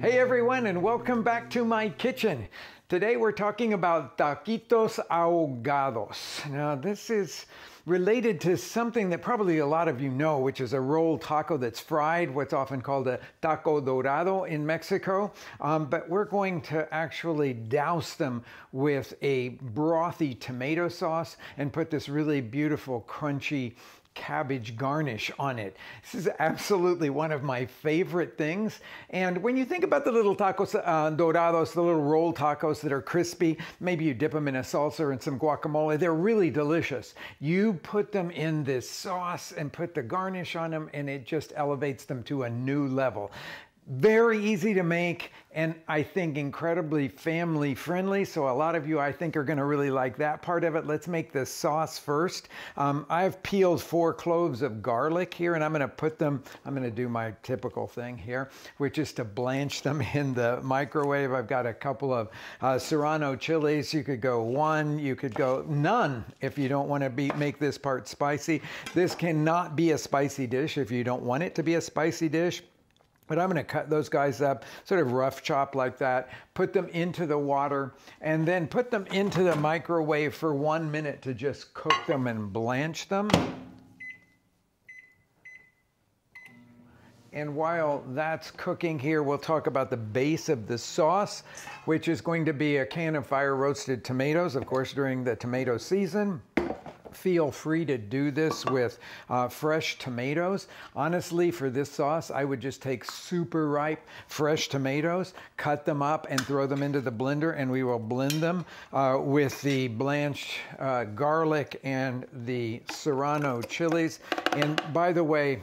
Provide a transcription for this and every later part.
Hey everyone, and welcome back to my kitchen. Today we're talking about Taquitos Ahogados. Now this is related to something that probably a lot of you know, which is a rolled taco that's fried, what's often called a taco dorado in Mexico. But we're going to actually douse them with a brothy tomato sauce and put this really beautiful crunchy cabbage garnish on it. This is absolutely one of my favorite things. And when you think about the little tacos dorados, the little rolled tacos that are crispy, maybe you dip them in a salsa and some guacamole, they're really delicious. You put them in this sauce and put the garnish on them and it just elevates them to a new level. Very easy to make, and I think incredibly family friendly. So a lot of you, I think, are going to really like that part of it. Let's make the sauce first. I've peeled 4 cloves of garlic here, and I'm going to put them, I'm going to do my typical thing here, which is to blanch them in the microwave. I've got a couple of serrano chilies. You could go 1, you could go none if you don't want to make this part spicy. This cannot be a spicy dish if you don't want it to be a spicy dish. But I'm going to cut those guys up, sort of rough chop like that, put them into the water, and then put them into the microwave for 1 minute to just cook them and blanch them. And while that's cooking here, we'll talk about the base of the sauce, which is going to be a can of fire roasted tomatoes, of course, during the tomato season. Feel free to do this with fresh tomatoes. Honestly, for this sauce, I would just take super ripe fresh tomatoes, cut them up and throw them into the blender, and we will blend them with the blanched garlic and the serrano chilies. And by the way,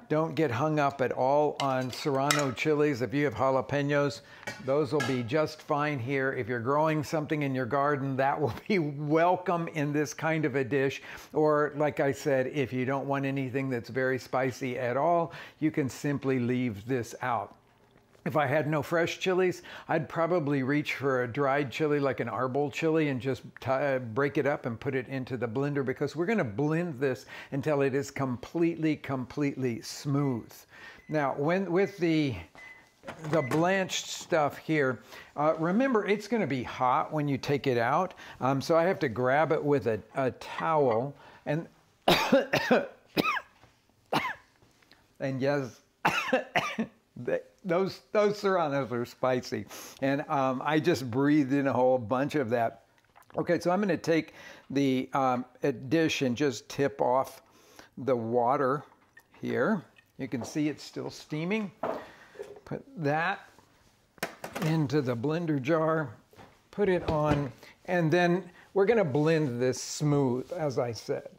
don't get hung up at all on serrano chilies. If you have jalapenos, those will be just fine here. If you're growing something in your garden, that will be welcome in this kind of a dish. Or like I said, if you don't want anything that's very spicy at all, you can simply leave this out. If I had no fresh chilies, I'd probably reach for a dried chili like an arbol chili and just break it up and put it into the blender, because we're going to blend this until it is completely smooth. Now, with the blanched stuff here, remember it's going to be hot when you take it out, so I have to grab it with a towel and and yes, those serranos are spicy, and I just breathed in a whole bunch of that. Okay, so I'm going to take the dish and just tip off the water here. You can see it's still steaming. Put that into the blender jar, put it on, and then we're going to blend this smooth, as I said.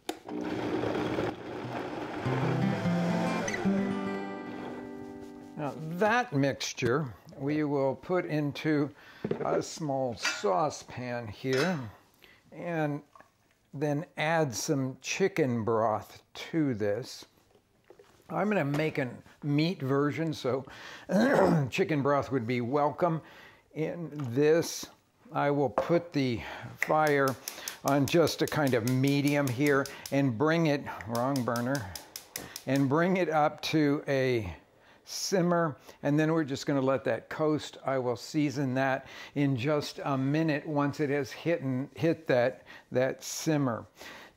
Now that mixture we will put into a small saucepan here and then add some chicken broth to this. I'm going to make a meat version, so chicken broth would be welcome in this. I will put the fire on just a kind of medium here and bring it, wrong burner, and bring it up to a simmer, and then we're just going to let that coast. I will season that in just a minute once it has hit that simmer.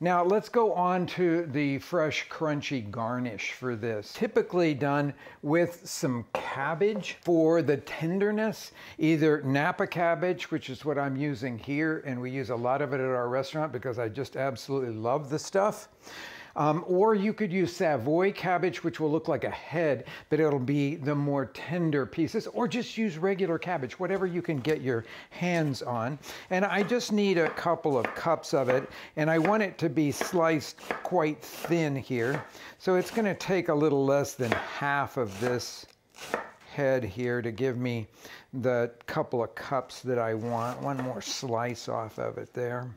Now let's go on to the fresh crunchy garnish for this. Typically done with some cabbage for the tenderness, either Napa cabbage, which is what I'm using here, and we use a lot of it at our restaurant because I just absolutely love the stuff. Or you could use Savoy cabbage, which will look like a head, but it'll be the more tender pieces, or just use regular cabbage, whatever you can get your hands on. And I just need a couple of cups of it, and I want it to be sliced quite thin here. So it's going to take a little less than half of this head here to give me the couple of cups that I want. One more slice off of it there.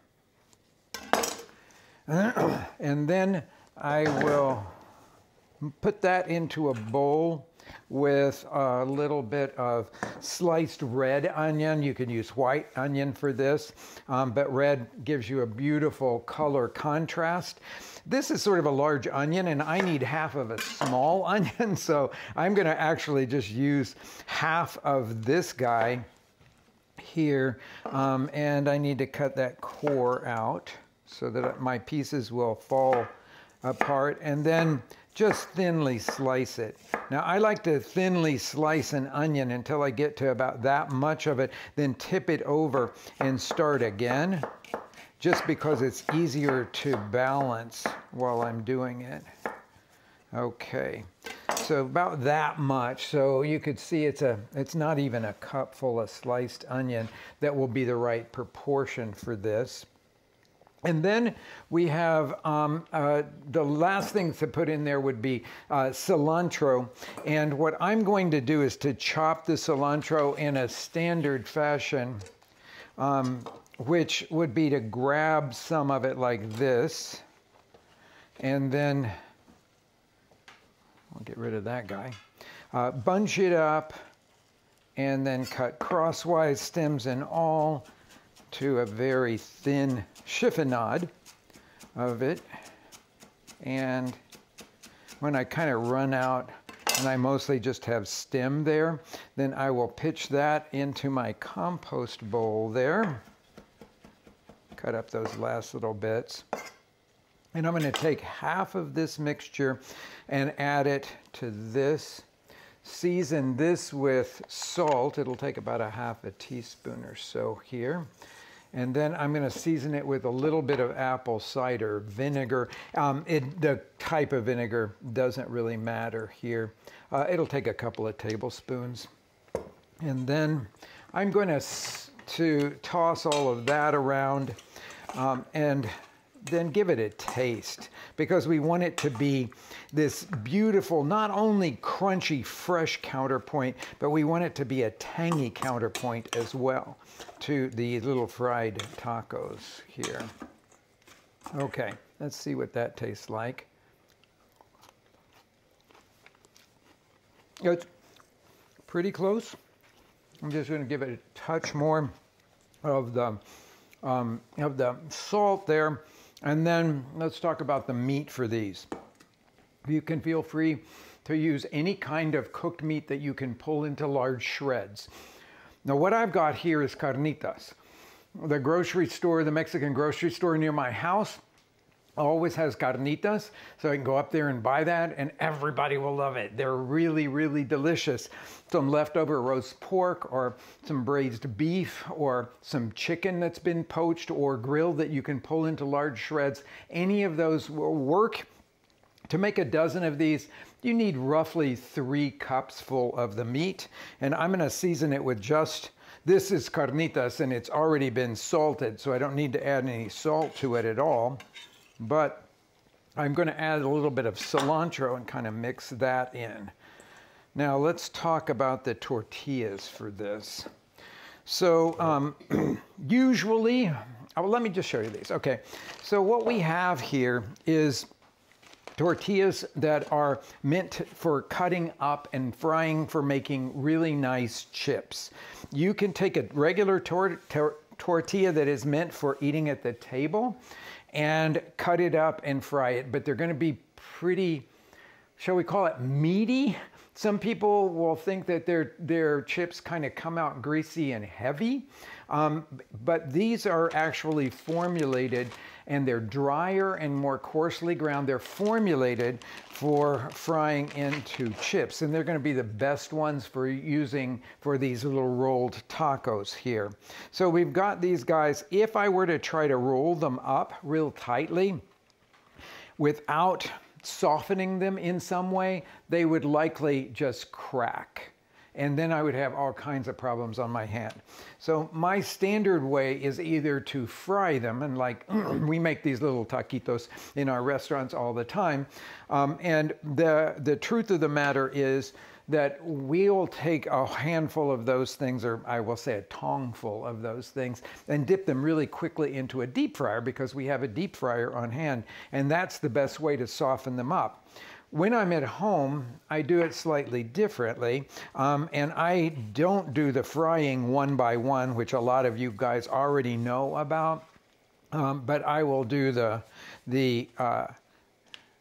And then I will put that into a bowl with a little bit of sliced red onion. You can use white onion for this, but red gives you a beautiful color contrast. This is sort of a large onion, and I need half of a small onion, so I'm going to actually just use half of this guy here, and I need to cut that core out so that my pieces will fall apart, and then just thinly slice it. Now, I like to thinly slice an onion until I get to about that much of it, then tip it over and start again, just because it's easier to balance while I'm doing it. Okay, so about that much. So you could see it's not even a cup full of sliced onion. That will be the right proportion for this. And then we have the last thing to put in there would be cilantro. And what I'm going to do is to chop the cilantro in a standard fashion, which would be to grab some of it like this. And then, I'll get rid of that guy. Bunch it up and then cut crosswise, stems and all, to a very thin chiffonade of it. And when I kind of run out and I mostly just have stem there, then I will pitch that into my compost bowl there. Cut up those last little bits. And I'm going to take half of this mixture and add it to this. Season this with salt. It'll take about a half a teaspoon or so here. And then I'm going to season it with a little bit of apple cider vinegar. The type of vinegar doesn't really matter here. It'll take a couple of tablespoons. And then I'm going to toss all of that around and then give it a taste, because we want it to be this beautiful, not only crunchy, fresh counterpoint, but we want it to be a tangy counterpoint as well to the little fried tacos here. Okay, let's see what that tastes like. It's pretty close. I'm just going to give it a touch more of the salt there. And then let's talk about the meat for these. You can feel free to use any kind of cooked meat that you can pull into large shreds. Now, what I've got here is carnitas. The grocery store, the Mexican grocery store near my house, always has carnitas, so I can go up there and buy that, and everybody will love it. They're really, really delicious. Some leftover roast pork, or some braised beef, or some chicken that's been poached or grilled that you can pull into large shreds. Any of those will work. To make a dozen of these, you need roughly 3 cups full of the meat, and I'm going to season it with just, this is carnitas, and it's already been salted, so I don't need to add any salt to it at all. But I'm going to add a little bit of cilantro and kind of mix that in. Now let's talk about the tortillas for this. So usually, let me just show you these. Okay, so what we have here is tortillas that are meant for cutting up and frying for making really nice chips. You can take a regular tortilla that is meant for eating at the table and cut it up and fry it, but they're going to be pretty, shall we call it, meaty. Some people will think that their chips kind of come out greasy and heavy, but these are actually formulated, and they're drier and more coarsely ground. They're formulated for frying into chips, and they're going to be the best ones for using for these little rolled tacos here. So we've got these guys. If I were to try to roll them up real tightly without softening them in some way, they would likely just crack. And then I would have all kinds of problems on my hand. So my standard way is either to fry them, and like we make these little taquitos in our restaurants all the time. And the truth of the matter is that we'll take a handful of those things, or I will say a tongful of those things, and dip them really quickly into a deep fryer because we have a deep fryer on hand, and that's the best way to soften them up. When I'm at home, I do it slightly differently, and I don't do the frying one by one, which a lot of you guys already know about, but I will do the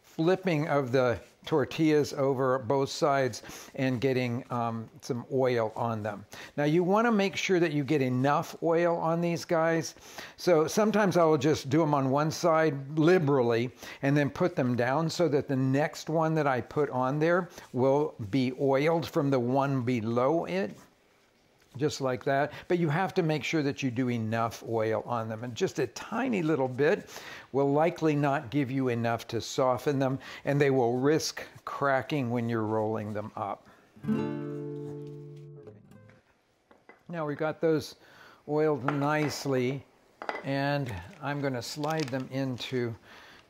flipping of the tortillas over both sides and getting some oil on them. Now you want to make sure that you get enough oil on these guys. So sometimes I will just do them on one side liberally and then put them down so that the next one that I put on there will be oiled from the one below it. Just like that. But you have to make sure that you do enough oil on them. And just a tiny little bit will likely not give you enough to soften them, and they will risk cracking when you're rolling them up. Now we've got those oiled nicely, and I'm going to slide them into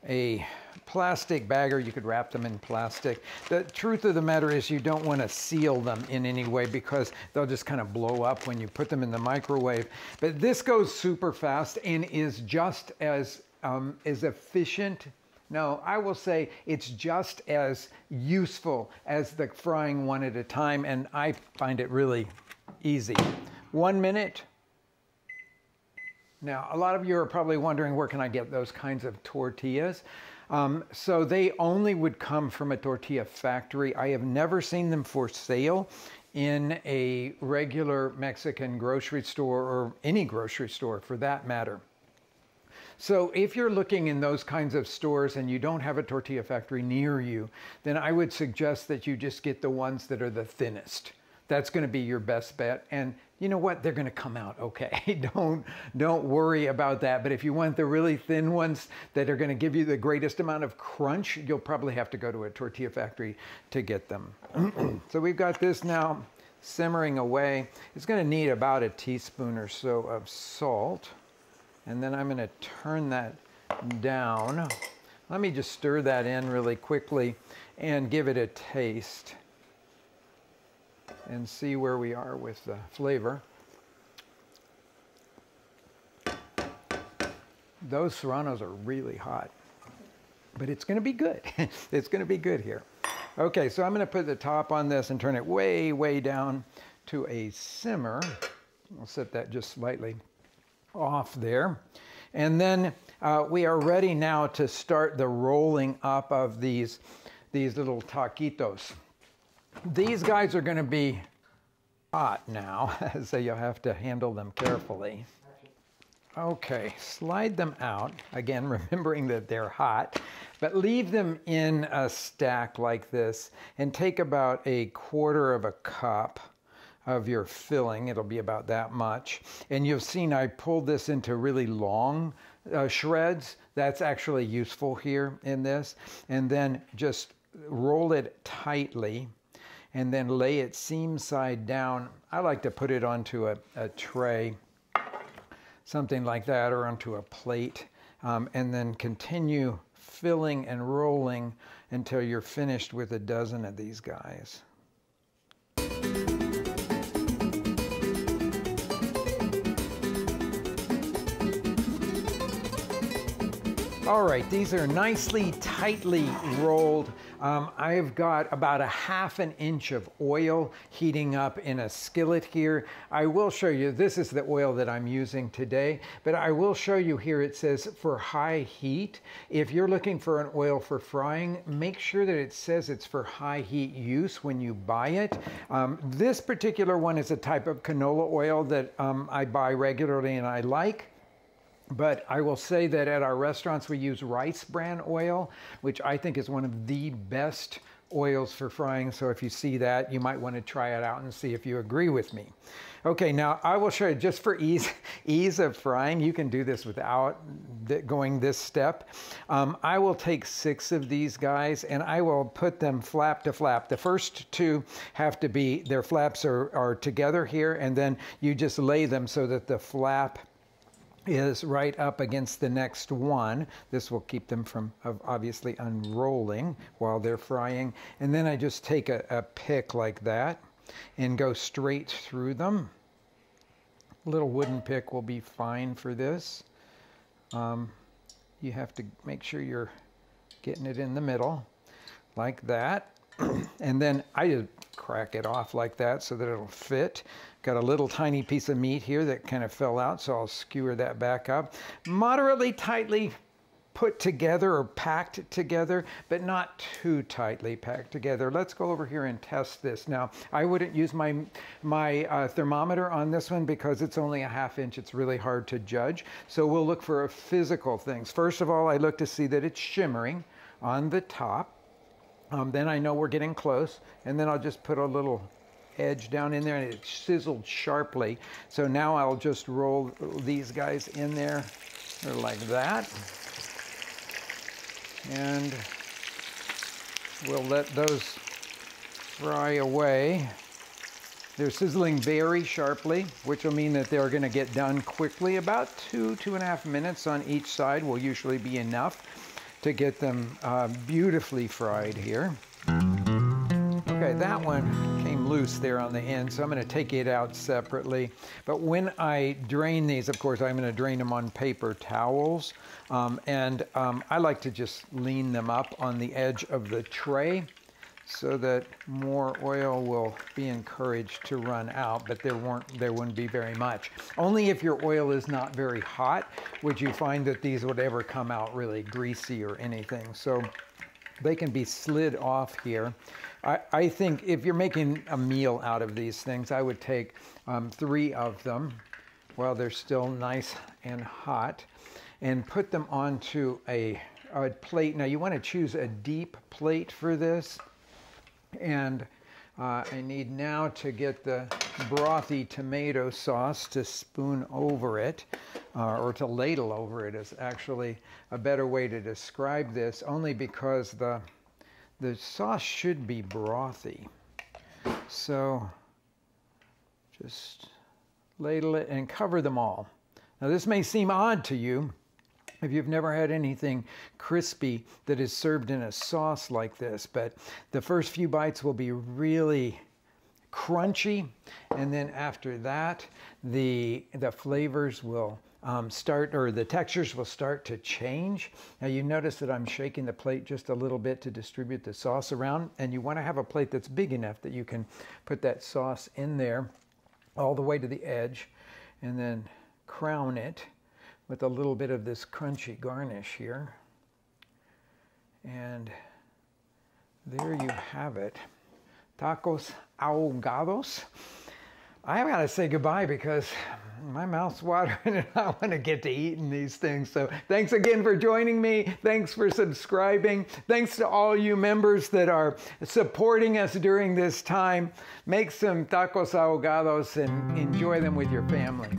a plastic bag, or you could wrap them in plastic. The truth of the matter is you don't want to seal them in any way because they'll just kind of blow up when you put them in the microwave. But this goes super fast and is just as efficient. No, I will say it's just as useful as the frying one at a time, and I find it really easy. 1 minute. Now, a lot of you are probably wondering, where can I get those kinds of tortillas? So they only would come from a tortilla factory. I have never seen them for sale in a regular Mexican grocery store, or any grocery store for that matter. So if you're looking in those kinds of stores and you don't have a tortilla factory near you, then I would suggest that you just get the ones that are the thinnest. That's going to be your best bet. And you know what? They're going to come out okay. Don't worry about that. But if you want the really thin ones that are going to give you the greatest amount of crunch, you'll probably have to go to a tortilla factory to get them. So we've got this now simmering away. It's going to need about a teaspoon or so of salt. And then I'm going to turn that down. Let me just stir that in really quickly and give it a taste and see where we are with the flavor. Those serranos are really hot, but it's going to be good. It's going to be good here. Okay, so I'm going to put the top on this and turn it way, way down to a simmer. I'll set that just slightly off there. And then we are ready now to start the rolling up of these little taquitos. These guys are going to be hot now, so you'll have to handle them carefully. Okay, slide them out. Again, remembering that they're hot, but leave them in a stack like this and take about 1/4 cup of your filling. It'll be about that much. And you've seen I pulled this into really long shreds. That's actually useful here in this. And then just roll it tightly and then lay it seam side down. I like to put it onto a tray, something like that, or onto a plate, and then continue filling and rolling until you're finished with a dozen of these guys. All right, these are nicely, tightly rolled. I've got about 1/2 inch of oil heating up in a skillet here. I will show you, this is the oil that I'm using today, but I will show you here it says for high heat. If you're looking for an oil for frying, make sure that it says it's for high heat use when you buy it. This particular one is a type of canola oil that I buy regularly and I like. But I will say that at our restaurants we use rice bran oil, which I think is one of the best oils for frying. So if you see that, you might want to try it out and see if you agree with me. Okay, now I will show you just for ease of frying. You can do this without going this step. I will take 6 of these guys and I will put them flap to flap. The first 2 have to be, their flaps are together here, and then you just lay them so that the flap is right up against the next one. This will keep them from obviously unrolling while they're frying. And then I just take a pick like that and go straight through them. A little wooden pick will be fine for this. You have to make sure you're getting it in the middle like that. And then I just crack it off like that so that it'll fit. Got a little tiny piece of meat here that kind of fell out, so I'll skewer that back up. Moderately tightly put together or packed together, but not too tightly packed together. Let's go over here and test this. Now, I wouldn't use my thermometer on this one because it's only a 1/2 inch. It's really hard to judge. So we'll look for physical things. First of all, I look to see that it's shimmering on the top. Then I know we're getting close, and then I'll just put a little edge down in there, and it's sizzled sharply. So now I'll just roll these guys in there like that. And we'll let those fry away. They're sizzling very sharply, which will mean that they're going to get done quickly. About 2.5 minutes on each side will usually be enough to get them beautifully fried here. Okay, that one came loose there on the end, so I'm going to take it out separately. But when I drain these, of course, I'm going to drain them on paper towels. I like to just lean them up on the edge of the tray so that more oil will be encouraged to run out, but there wouldn't be very much. Only if your oil is not very hot would you find that these would ever come out really greasy or anything. So they can be slid off here. I think if you're making a meal out of these things, I would take 3 of them while they're still nice and hot and put them onto a plate. Now you want to choose a deep plate for this. And I need now to get the brothy tomato sauce to spoon over it, or to ladle over it is actually a better way to describe this, only because the sauce should be brothy. So just ladle it and cover them all. Now this may seem odd to you if you've never had anything crispy that is served in a sauce like this, but the first few bites will be really crunchy, and then after that, the flavors will the textures will start to change. Now you notice that I'm shaking the plate just a little bit to distribute the sauce around, and you want to have a plate that's big enough that you can put that sauce in there all the way to the edge, and then crown it with a little bit of this crunchy garnish here. And there you have it. Tacos ahogados. I've got to say goodbye because my mouth's watering and I want to get to eating these things. So thanks again for joining me. Thanks for subscribing. Thanks to all you members that are supporting us during this time. Make some tacos ahogados and enjoy them with your family.